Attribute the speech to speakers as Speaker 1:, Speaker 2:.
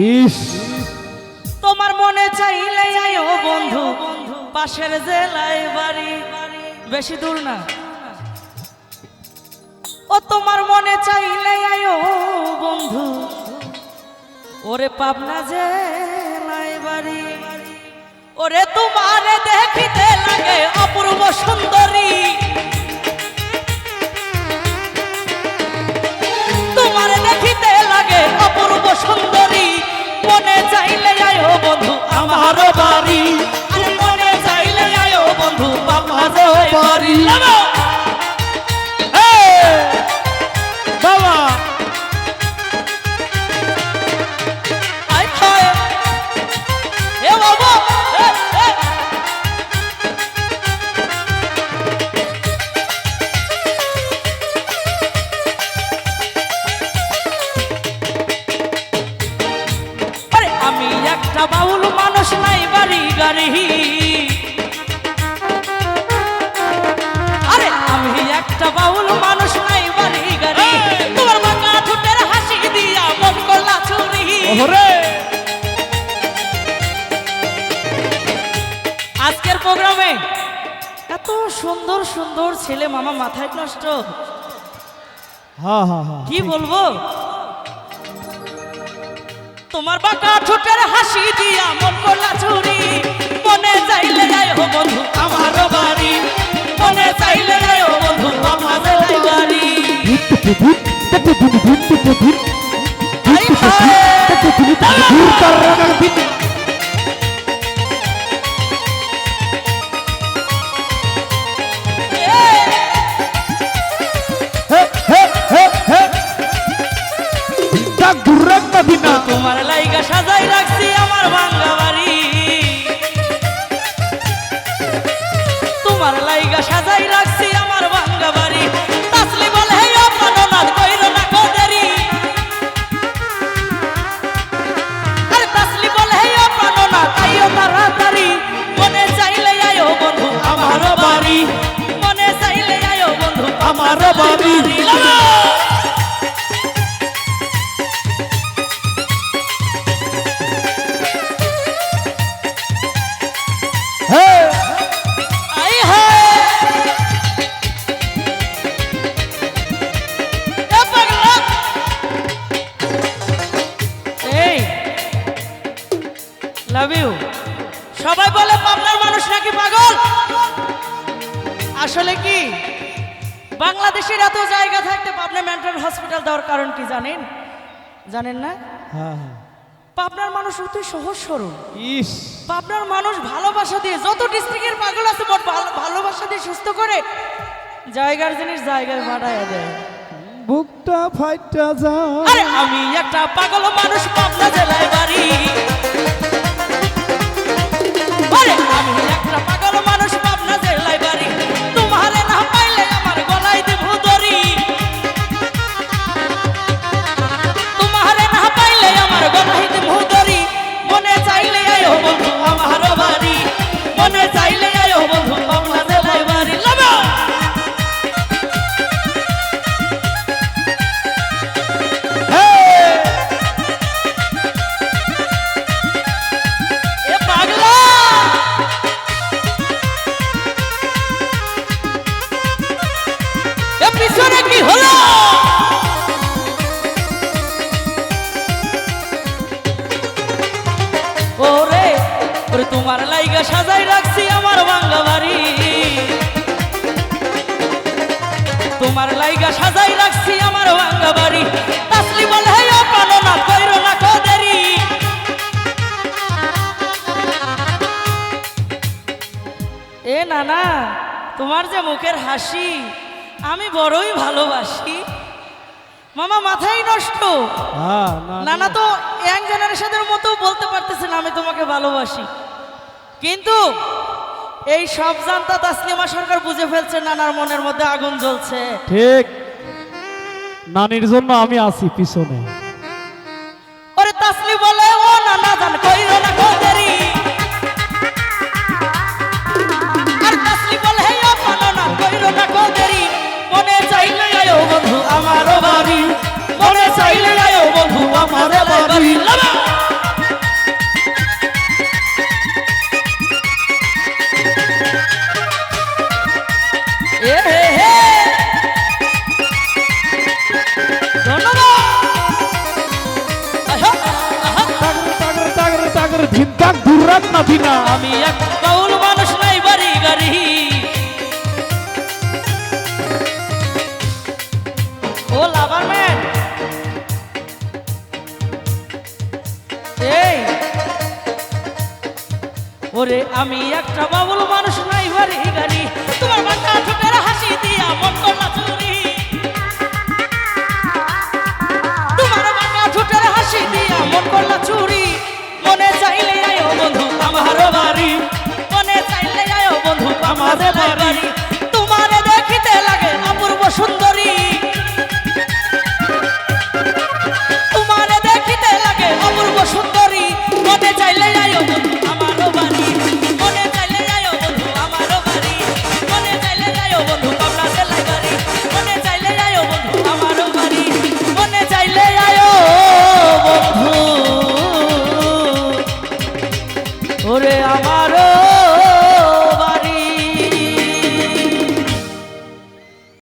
Speaker 1: ইস
Speaker 2: তোমার মনে চাইলে আয়ো বন্ধু পাশের জেলায় বাড়ি বেশি দূর না ও তোমার মনে চাইলে আয়ো বন্ধু ওরে পাবনা জেলায় বাড়ি ওরে তোমারে দেখিতে লাগে অপূর্ব সুন্দরী তোমারে দেখিতে লাগে অপূর্ব সুন্দরী মনে চাইলে আয়ো বন্ধু আমার বাড়ি আরে মনে চাইলে আয়ো বন্ধু আমার বাড়ি
Speaker 1: বাবা
Speaker 2: আয় খায় এ বাবা আরে আমি একটা বাউল মানুষ নাই বাড়ি গাড়ি আরে আমি একটা বাউল মানুষ নাই বাড়ি গাড়ি তোমার বাঁকা ঠোঁটের হাসি দিয়া মন করলা চুরি
Speaker 1: ওরে
Speaker 2: আজকের প্রোগ্রামে এত সুন্দর সুন্দর ছেলে মামা মাথায় নষ্ট
Speaker 1: হ্যাঁ হ্যাঁ হ্যাঁ
Speaker 2: কি বলবো তোমার বাঁকা ঠোঁটের হাসি দিয়া মন করলা চুরি মনে চাইলে যায় হো বন্ধু আমার বাড়ি মনে চাইলে যায় হো বন্ধু আমাদের বাড়ি আই তোমার লাইগা সাজাই রাখছি আমার ভাঙ্গা বাড়ি তোমার লাইগা সাজাই রাখছি আমার ভাঙ্গা বাড়ি তাসলি বলে হে অপননাথ কইরো না কদেরি আরে তাসলি বলে হে অপননাথ আইও তাড়াতাড়ি মনে চাইলে আয়ো বন্ধু আমার বাড়ি মনে চাইলে আয়ো বন্ধু আমার বাড়ি লাভ ইউ সবাই বলে পাবনার মানুষ নাকি পাগল আসলে কি বাংলাদেশের এত জায়গা থাকতে পাবনা মেন্টাল হসপিটাল দেওয়ার কারণ কি জানেন জানেন না
Speaker 1: হ্যাঁ হ্যাঁ
Speaker 2: পাবনার মানুষ অতি সহজ সরল
Speaker 1: ইস
Speaker 2: পাবনার মানুষ ভালোবাসা দিয়ে যত ডিস্ট্রিক্টের পাগল আছে মোট ভালোবাসা দিয়ে সুস্থ করে জায়গার জিনিস জায়গায় ভাড়ায় দেয়
Speaker 1: বুকটা ফাইটা যায়
Speaker 2: আরে আমি একটা পাগল মানুষ পাবনা জেলায় বাড়ি আরে আমি একটা পাগল মানুষ পাবনা জেলায় বাড়ি তোমারে না পাইলে আমার গলায় দেব দড়ি তোমারে না পাইলে আমার গলায় দেব দড়ি মনে চাইলে আয়ো বন্ধু আমার বাড়ি মনে চাইলে আয়ো বন্ধু পাবনা জেলায় বাড়ি লাগা এ পাগলা এ পিছনে কি হলো ওরে ওরে তোমার লাইগা সাজাই রাখছি আমার ভাঙ্গা বাড়ি তোমার লাইগা সাজাই রাখছি আমার ভাঙ্গা বাড়ি তাসলি বলে হে অপননা কইরো না কদেরি এ নানা তোমার যে মুখের হাসি আমি বড়ই ভালোবাসি মামা মাথাই নষ্ট
Speaker 1: হ্যাঁ
Speaker 2: নানা তো ইয়াং জেনারেশনের মতো বলতে পারতেছে না আমি তোমাকে ভালোবাসি কিন্তু এই সব জানতা তাসলিমা সরকার বুঝে ফেলছে নানার মনের মধ্যে আগুন জ্বলছে
Speaker 1: ঠিক নানির জন্য আমি আছি পিছনে
Speaker 2: ওরে তাসলি বলে ও নানা জান কইরো না কদেরি আর তাসলি বলে হে অপননা কইরো না কদেরি মনে চাইলে আয়ো বন্ধু আমার বাড়ি মনে চাইলে আয়ো বন্ধু আমার বাড়ি লাগা এ হে হে ধন্যবাদ আহা, আহা।
Speaker 1: টাগর টাগর টাগর ধিনতাক দুরাত না দিনা
Speaker 2: আমি এক বাউল মানুষ নাই বাড়ি গাড়ি ও লাভারম্যান এই ওরে আমি একটা বাউল মানুষ নাই বাড়ি গাড়ি